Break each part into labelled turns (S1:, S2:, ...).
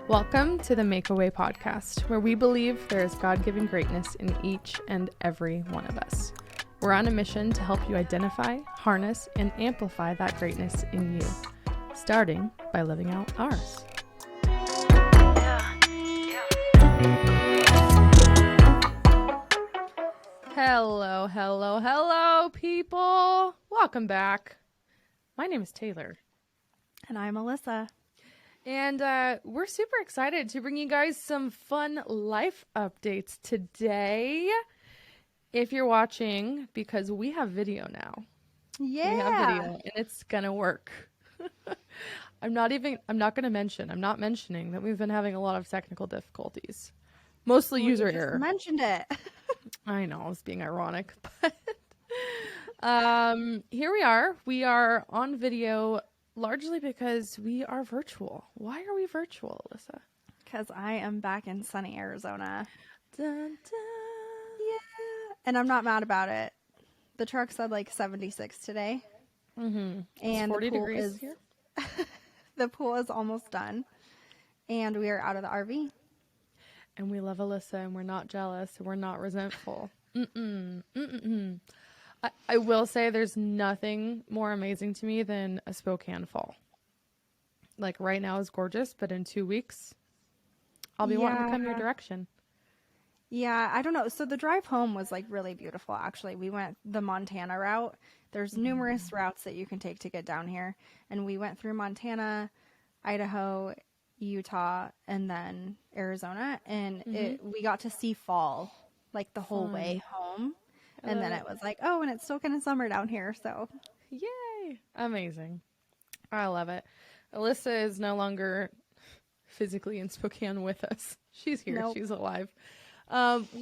S1: Welcome to the Make Away podcast, where we believe there is God-given greatness in each and every one of us. We're on a mission to help you identify, harness, and amplify that greatness in you, starting by living out ours. Hello, people. Welcome back. My name is Taylor.
S2: And I'm Alyssa.
S1: And we're super excited to bring you guys some fun life updates today. If you're watching, because we have video now.
S2: Yeah.
S1: We have video, and it's going to work. I'm not mentioning that we've been having a lot of technical difficulties. Mostly user error.
S2: Mentioned it.
S1: I know, I was being ironic, but here we are. We are on video largely because we are virtual. Why are we virtual, Alyssa?
S2: Because I am back in sunny Arizona.
S1: Dun, dun.
S2: Yeah. And I'm not mad about it. The truck said like 76 today.
S1: Mm-hmm.
S2: And
S1: 40 degrees here.
S2: The pool is almost done. And we are out of the RV.
S1: And we love Alyssa, and we're not jealous, and we're not resentful. I will say there's nothing more amazing to me than a Spokane fall. Like right now is gorgeous, but in 2 weeks, I'll be wanting to come your direction.
S2: Yeah, I don't know. So the drive home was like really beautiful, actually. We went the Montana route. There's numerous routes that you can take to get down here. And we went through Montana, Idaho, Utah, and then Arizona. And we got to see fall like the whole way home. And then it was like, oh, and it's still kind of summer down here. So
S1: yay. Amazing. I love it. Alyssa is no longer physically in Spokane with us. She's here. Nope. She's alive.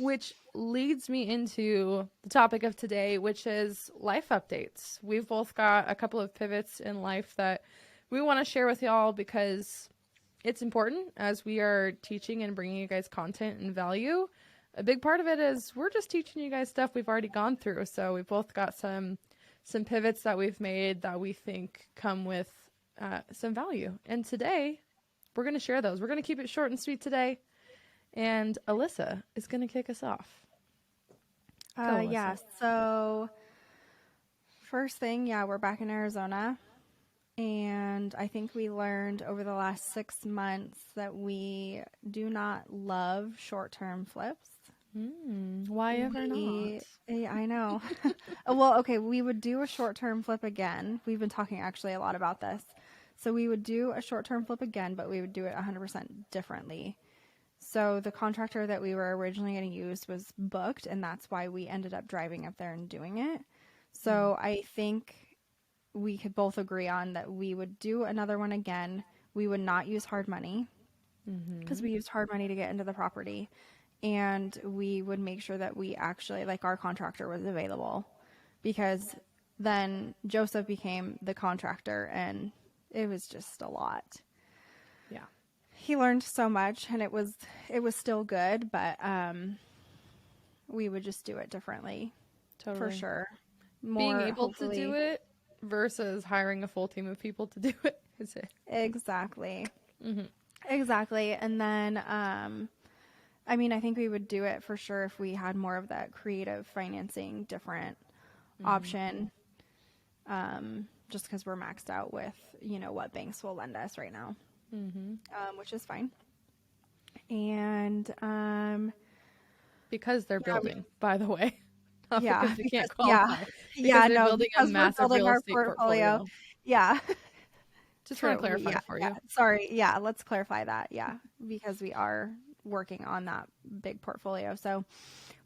S1: Which leads me into the topic of today, which is life updates. We've both got a couple of pivots in life that we want to share with y'all because it's important as we are teaching and bringing you guys content and value. A big part of it is we're just teaching you guys stuff we've already gone through. So we've both got some pivots that we've made that we think come with some value. And today we're going to share those. We're going to keep it short and sweet today. And Alyssa is going to kick us off.
S2: Yeah. So first thing, we're back in Arizona. And I think we learned over the last 6 months that we do not love short-term flips.
S1: Why ever not?
S2: I know. Well, okay, we would do a short-term flip again. We've been talking actually a lot about this. So we would do a short-term flip again, but we would do it 100% differently. So the contractor that we were originally going to use was booked, and that's why we ended up driving up there and doing it. So I think we could both agree on that we would do another one again. We would not use hard money because we used hard money to get into the property. And we would make sure that we actually, like, our contractor was available, because then Joseph became the contractor and it was just a lot.
S1: Yeah.
S2: He learned so much, and it was still good, but we would just do it differently.
S1: Totally.
S2: For sure.
S1: Being able to do it versus hiring a full team of people to do it. Is it?
S2: Exactly. Exactly. And then I mean, I think we would do it for sure if we had more of that creative financing, different option, just because we're maxed out with, what banks will lend us right now, which is fine. And
S1: because they're building, by by the way. Not because we can't
S2: qualify.
S1: They're building a massive real estate portfolio.
S2: Yeah.
S1: Just want to clarify for you.
S2: Sorry. Yeah, let's clarify that. Yeah, because we are working on that big portfolio. So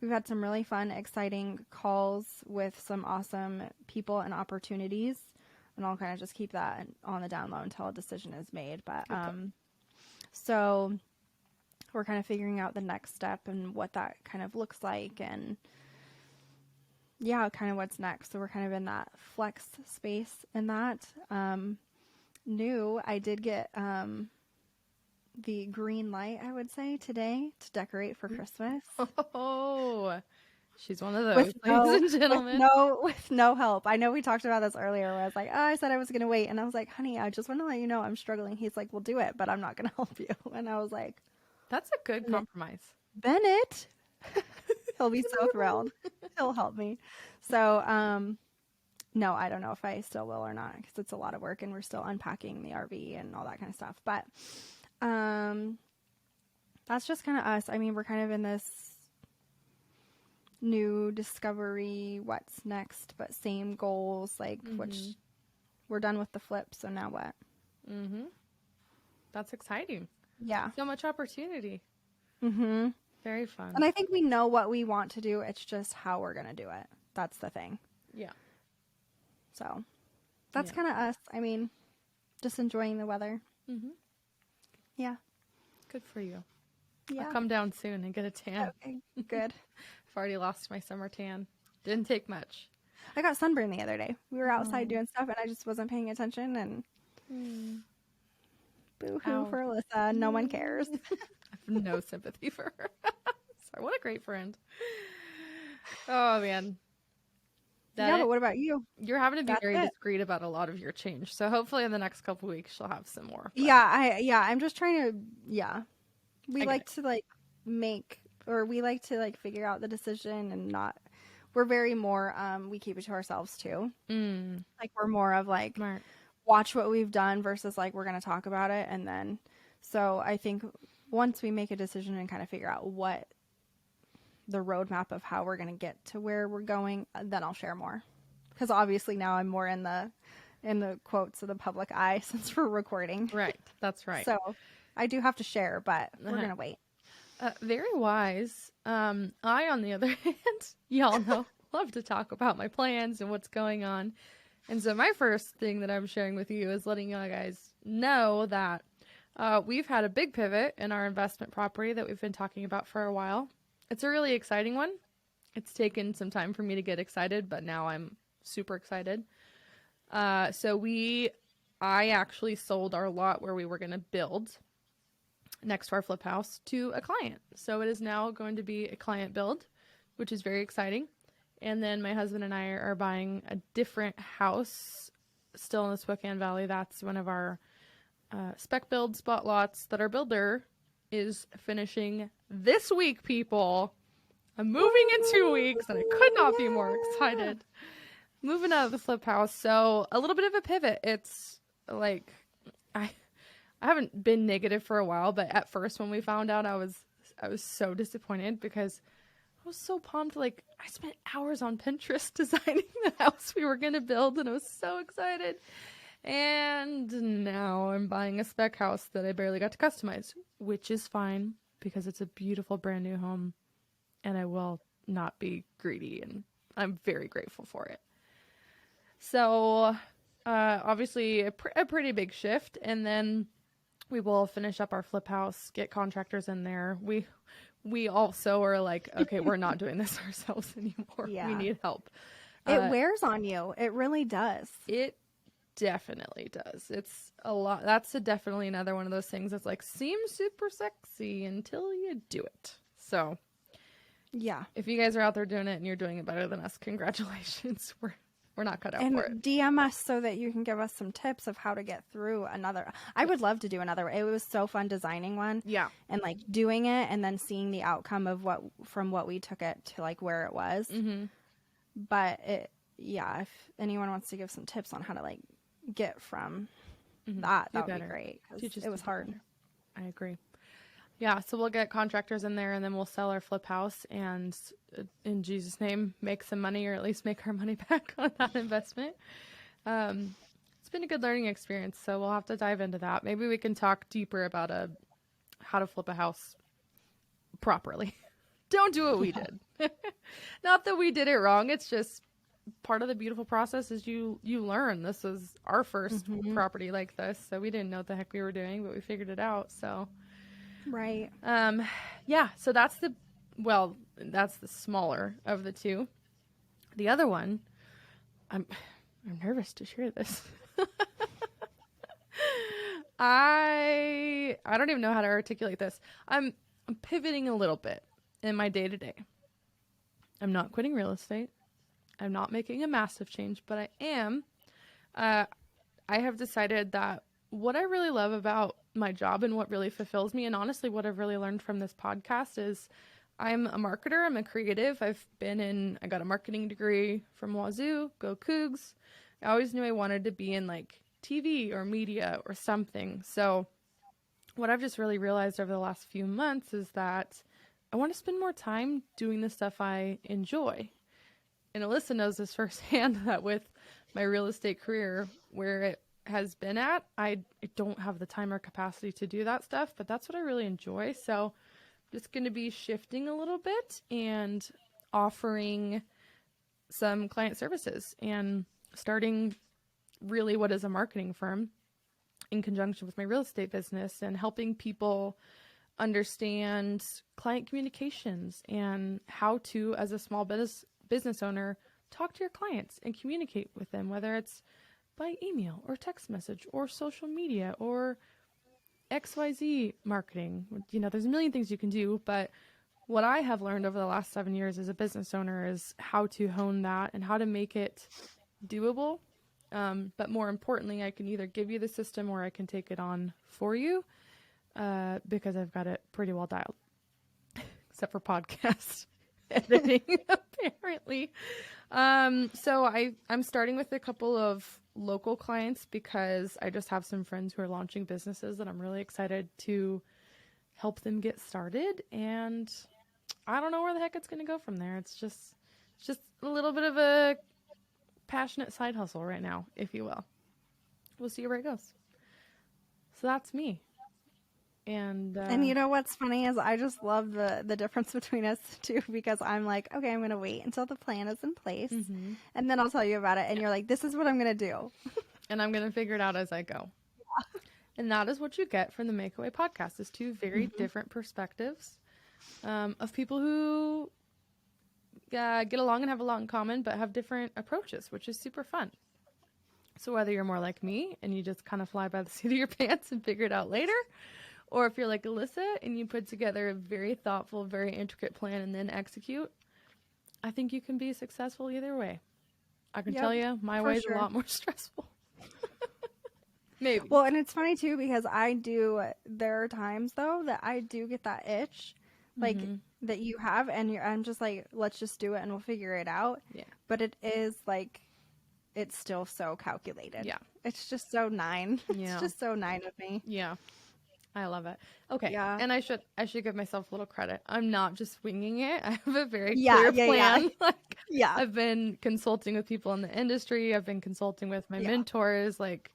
S2: we've had some really fun, exciting calls with some awesome people and opportunities, and I'll kind of just keep that on the down low until a decision is made. But so we're kind of figuring out the next step and what that kind of looks like, and kind of what's next. So we're kind of in that flex space in that. I did get the green light, I would say, today to decorate for Christmas.
S1: Oh, She's one of those,
S2: with
S1: ladies and gentlemen.
S2: with no help. I know we talked about this earlier where I was like, oh, I said I was going to wait. And I was like, honey, I just want to let you know I'm struggling. He's like, we'll do it, but I'm not going to help you. And I was like,
S1: That's a good compromise.
S2: Bennett, he'll be so thrilled. He'll help me. So, no, I don't know if I still will or not because it's a lot of work and we're still unpacking the RV and all that kind of stuff. But, that's just kind of us. I mean, we're kind of in this new discovery, what's next, but same goals, like, which we're done with the flip. So now what?
S1: Mm-hmm. That's exciting.
S2: Yeah.
S1: So much opportunity.
S2: Mm-hmm.
S1: Very fun.
S2: And I think we know what we want to do. It's just how we're going to do it. That's the thing.
S1: Yeah.
S2: So that's kind of us. I mean, just enjoying the weather.
S1: Mm-hmm.
S2: Yeah.
S1: Good for you.
S2: Yeah.
S1: I'll come down soon and get a tan.
S2: Okay. Good.
S1: I've already lost my summer tan. Didn't take much.
S2: I got sunburned the other day. We were outside doing stuff and I just wasn't paying attention and boo-hoo for Alyssa. No one cares.
S1: I have no sympathy for her. Sorry, what a great friend. Oh, man.
S2: But what about you?
S1: You're having to be very discreet about a lot of your change. So hopefully in the next couple weeks, she'll have some more. But...
S2: I'm just trying to, we like to figure out the decision and not, we're very more, we keep it to ourselves too. Like we're more of like,
S1: Smart.
S2: Watch what we've done versus like, we're going to talk about it. And then, so I think once we make a decision and kind of figure out what the roadmap of how we're going to get to where we're going, then I'll share more. Because obviously now I'm more in the quotes of the public eye since we're recording.
S1: Right. That's right.
S2: So I do have to share, but we're going to wait.
S1: Very wise. I, on the other hand, y'all know, love to talk about my plans and what's going on. And so my first thing that I'm sharing with you is letting you guys know that we've had a big pivot in our investment property that we've been talking about for a while. It's a really exciting one. It's taken some time for me to get excited, but now I'm super excited. I actually sold our lot where we were going to build next to our flip house to a client. So it is now going to be a client build, which is very exciting. And then my husband and I are buying a different house still in the Spokane Valley. That's one of our spec build spot lots that our builder is finishing this week, people. I'm moving in 2 weeks and I could not be more excited. Moving out of the flip house. So a little bit of a pivot. It's like, I haven't been negative for a while, but at first when we found out, I was so disappointed because I was so pumped. Like, I spent hours on Pinterest designing the house we were going to build and I was so excited. And now I'm buying a spec house that I barely got to customize, which is fine because it's a beautiful brand new home and I will not be greedy and I'm very grateful for it. So, obviously a pretty big shift, and then we will finish up our flip house, get contractors in there. We also are like, okay, we're not doing this ourselves anymore. Yeah. We need help.
S2: It wears on you. It really does.
S1: It definitely does. It's a lot. That's definitely another one of those things that's like, seems super sexy until you do it. So,
S2: yeah.
S1: If you guys are out there doing it and you're doing it better than us, congratulations. We're not cut out for it.
S2: And DM us so that you can give us some tips of how to get through another. I would love to do another. It was so fun designing one.
S1: Yeah.
S2: And like doing it and then seeing the outcome of what we took it to like where it was. Mm-hmm. But if anyone wants to give some tips on how to like get from that would be great. It was hard.
S1: Better. I agree. Yeah, so we'll get contractors in there and then we'll sell our flip house and in Jesus' name, make some money or at least make our money back on that investment. It's been a good learning experience, so we'll have to dive into that. Maybe we can talk deeper about how to flip a house properly. Don't do what we did. Not that we did it wrong. It's just part of the beautiful process is you learn. This was our first property like this, so we didn't know what the heck we were doing, but we figured it out, so...
S2: Right.
S1: Yeah, so that's the smaller of the two. The other one, I'm nervous to share this. I don't even know how to articulate this. I'm pivoting a little bit in my day-to-day. I'm not quitting real estate. I'm not making a massive change, but I am. Uh, I have decided that what I really love about my job and what really fulfills me, and honestly, what I've really learned from this podcast is I'm a marketer. I'm a creative. I got a marketing degree from Wazoo, go Cougs. I always knew I wanted to be in like TV or media or something. So what I've just really realized over the last few months is that I want to spend more time doing the stuff I enjoy. And Alyssa knows this firsthand that with my real estate career, where it has been at, I don't have the time or capacity to do that stuff, but that's what I really enjoy. So I'm just going to be shifting a little bit and offering some client services and starting really what is a marketing firm in conjunction with my real estate business and helping people understand client communications and how to, as a small business owner, talk to your clients and communicate with them, whether it's by email or text message or social media or XYZ marketing. You know, there's a million things you can do, but what I have learned over the last 7 years as a business owner is how to hone that and how to make it doable. But more importantly, I can either give you the system or I can take it on for you because I've got it pretty well dialed, except for podcast editing, apparently. So I'm starting with a couple of local clients because I just have some friends who are launching businesses that I'm really excited to help them get started. And I don't know where the heck it's going to go from there. It's just a little bit of a passionate side hustle right now, if you will. We'll see where it goes. So that's me. And
S2: you know what's funny is I just love the difference between us too, because I'm like, okay, I'm going to wait until the plan is in place and then I'll tell you about it. And you're like, this is what I'm going to do.
S1: And I'm going to figure it out as I go. Yeah. And that is what you get from the Makeaway podcast, is two very different perspectives of people who get along and have a lot in common, but have different approaches, which is super fun. So whether you're more like me and you just kind of fly by the seat of your pants and figure it out later, or if you're like Alyssa and you put together a very thoughtful, very intricate plan and then execute, I think you can be successful either way. I can tell you my way is a lot more stressful. Maybe.
S2: Well, and it's funny too, because there are times though that I do get that itch, like that you have, and I'm just like, let's just do it and we'll figure it out.
S1: Yeah.
S2: But it is like, it's still so calculated.
S1: Yeah.
S2: It's just so 9.
S1: Yeah.
S2: It's just so 9 of me.
S1: Yeah. I love it. Okay.
S2: Yeah.
S1: And I should give myself a little credit. I'm not just winging it. I have a very clear plan.
S2: Yeah.
S1: I've been consulting with people in the industry. I've been consulting with my mentors. Like,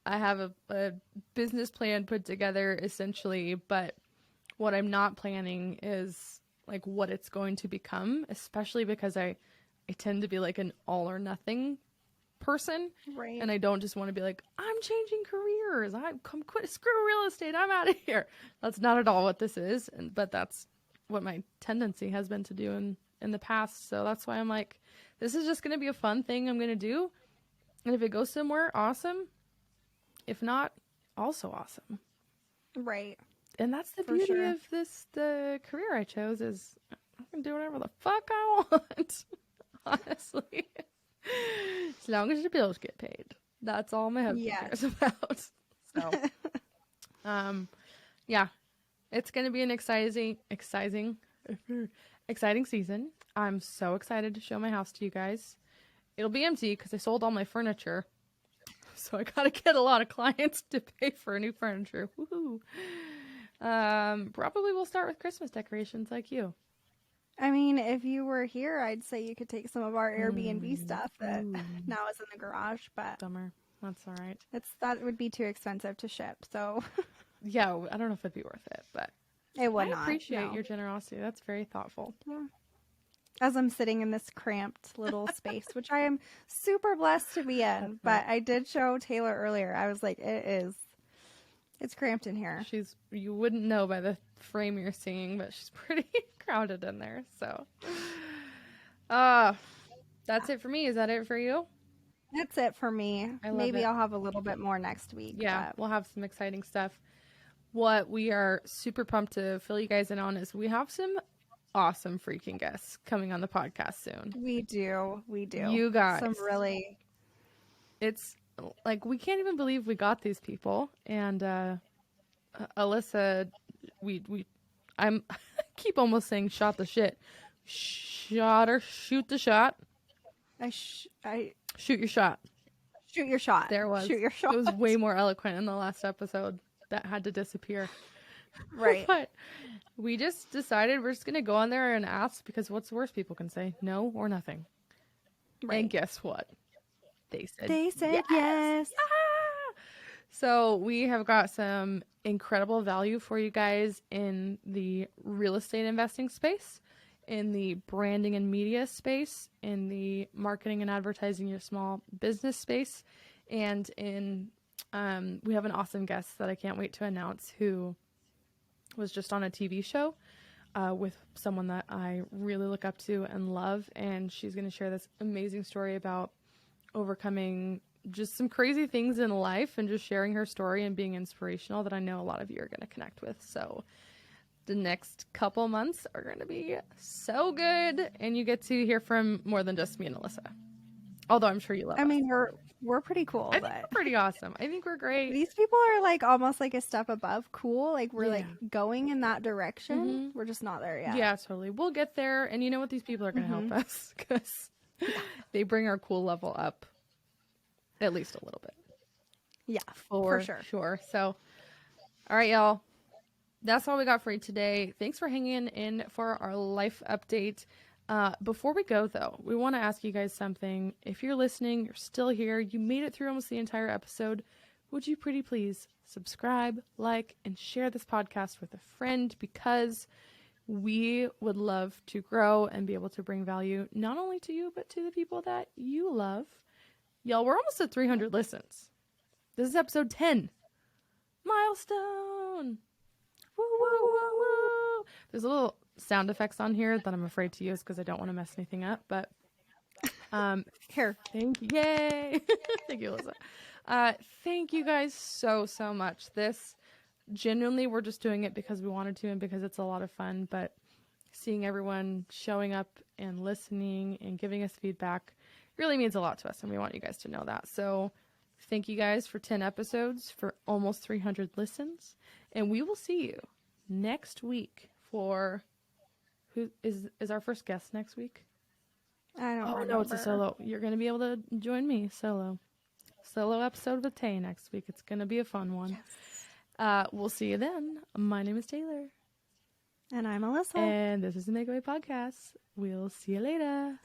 S1: I have a business plan put together essentially, but what I'm not planning is like what it's going to become, especially because I tend to be like an all or nothing person.
S2: Right.
S1: And I don't just want to be like, I'm changing careers. Screw real estate. I'm out of here. That's not at all what this is. But that's what my tendency has been to do in the past. So that's why I'm like, this is just going to be a fun thing I'm going to do. And if it goes somewhere, awesome. If not, also awesome.
S2: Right.
S1: And that's the beauty of the career I chose, is I can do whatever the fuck I want. Honestly. As long as the bills get paid. That's all my husband cares about. So, yeah. It's going to be an exciting season. I'm so excited to show my house to you guys. It'll be empty because I sold all my furniture. So I got to get a lot of clients to pay for new furniture. Woohoo. Probably we'll start with Christmas decorations like you.
S2: I mean, if you were here, I'd say you could take some of our Airbnb stuff that now is in the garage, but
S1: Bummer. That's all right.
S2: That would be too expensive to ship, so.
S1: Yeah, I don't know if it'd be worth it, but
S2: it would
S1: I
S2: not.
S1: appreciate your generosity. That's very thoughtful.
S2: Yeah. As I'm sitting in this cramped little space, which I am super blessed to be in, but I did show Taylor earlier. I was like, it's cramped in here.
S1: You wouldn't know by the frame you're seeing, but she's pretty crowded in there. So, that's it for me. Is that it for you?
S2: That's it for me. Maybe I'll have a little bit more next week.
S1: Yeah, we'll have some exciting stuff. What we are super pumped to fill you guys in on is we have some awesome freaking guests coming on the podcast soon.
S2: We do.
S1: You guys.
S2: Some really.
S1: It's like we can't even believe we got these people. And Alyssa, I'm keep almost saying shot the shit. Shoot the shot. Shoot your shot.
S2: Shoot your shot.
S1: There was.
S2: Shoot your shot.
S1: It was way more eloquent in the last episode. That had to disappear.
S2: Right.
S1: But we just decided we're just going to go on there and ask, because what's the worst people can say? No or nothing. Right. And guess what? They said yes. Ah! So we have got some incredible value for you guys in the real estate investing space, in the branding and media space, in the marketing and advertising your small business space, and in we have an awesome guest that I can't wait to announce, who was just on a TV show with someone that I really look up to and love, and she's going to share this amazing story about overcoming just some crazy things in life and just sharing her story and being inspirational that I know a lot of you are going to connect with. So the next couple months are going to be so good, and you get to hear from more than just me and Alyssa. Although I'm sure you love us.
S2: I mean, we're pretty cool.
S1: I think we're pretty awesome. I think we're great.
S2: These people are like almost like a step above cool. Like we're like going in that direction.
S1: Mm-hmm.
S2: We're just not there yet.
S1: Yeah, totally. We'll get there. And you know what? These people are going to help us, because they bring our cool level up at least a little bit.
S2: Yeah, for
S1: sure. So, all right, y'all. That's all we got for you today. Thanks for hanging in for our life update. Before we go, though, we want to ask you guys something. If you're listening, you're still here, you made it through almost the entire episode, would you pretty please subscribe, like, and share this podcast with a friend, because we would love to grow and be able to bring value not only to you, but to the people that you love. Y'all, we're almost at 300 listens. This is episode 10. Milestone! Woo, woo, woo, woo! There's a little sound effects on here that I'm afraid to use because I don't want to mess anything up, but
S2: here.
S1: Thank you. Yay! Thank you, Alyssa. Thank you guys so much. This, genuinely, we're just doing it because we wanted to and because it's a lot of fun, but seeing everyone showing up and listening and giving us feedback really means a lot to us, and we want you guys to know that. So thank you guys for 10 episodes, for almost 300 listens, and we will see you next week for who is our first guest next week?
S2: I don't remember.
S1: No, it's a solo. You're going to be able to join me solo episode with Tay next week. It's going to be a fun one. Yes. We'll see you then. My name is Taylor.
S2: And I'm Alyssa.
S1: And this is the Make Away Podcast. We'll see you later.